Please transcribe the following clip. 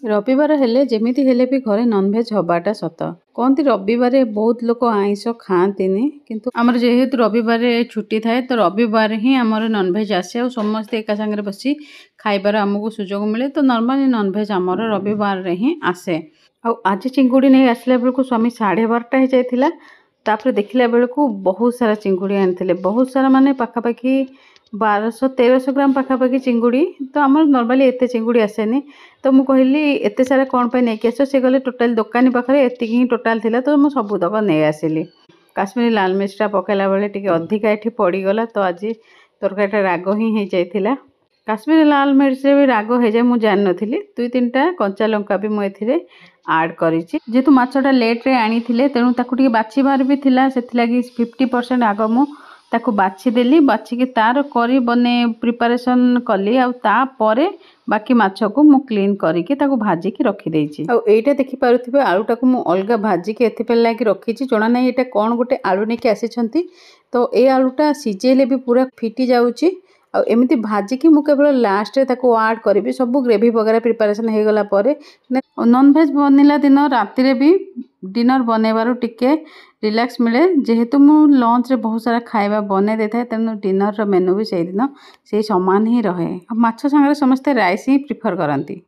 रविवार हेले जेमिति हेले भी घरे नॉनवेज हबाटा सत कहती रविवार बहुत लोग आइंस खाआंतीनि किंतु आमर जेहेतु रविवार छुट्टी थाए तो रविवार ही आमर नॉनवेज आसे और समस्ते एका सांगे बसी खाइबार आमको सुजोग मिले तो नॉर्मली नॉनवेज आमर रविवार ही आसे। आज चिंगुड़ी नहीं आसला बेलू स्वामी 12:30 हो जाइथिला। तापर देखला बेलू बहुत सारा चिंगुड़ी आनी बहुत सारा माने पाखापाखि 1200-1300 ग्राम पाखापाखि चिंगुड़ी। तो आम नॉर्मली एत चिंगुड़ी आसेनी तो मुझे कहली एत सारा कौन पे नहीं आस सी गले टोटाल दुकानी पाखे एति ही टोटाल थिला तो मुझे सबुतक नहीं आसिली। काश्मीरी लाल मिर्चटा पकड़ा बेले टिके अधिका ये पड़गला तो आज तरकारीटा राग ही हो जाइथिला। काश्मीरी लाल मिर्च भी राग हो जाए मुझे जान नी 2-3टा कंचा लंका भी मुझे आड करी जेहेतु माछटा लेट्रे आनी तेणु ताकू बाछिबार भी थिला से 50% आग मु ताकू बाछीदेली बाछिकी तार करी बने प्रिपारेसन कली आउे बाकी माछ को मु क्लीन करके भाजिकी रखीदे। आईटा देखिपे आलूटा को मु अलग भाजिकी एथि लगी रखी जना ना ये कौन गोटे आलू नहीं आसी तो ये आलूटा सीझेले भी पूरा फिटी जाऊँगी। एमती भाजिकी मु केवल लास्ट आड करी सब ग्रेवी वगैरह प्रिपारेसन हो गला नॉनवेज बनला दिन राति भी डिनर बनइबार टिके रिलैक्स मिले जेहेतु मु लंच रे बहुत सारा खाଇବା बने दे था तेणु डिनर रो मेनू भी से दिन से समान ही रहे। माछ सांगे समस्ते राइस ही प्रिफर करती।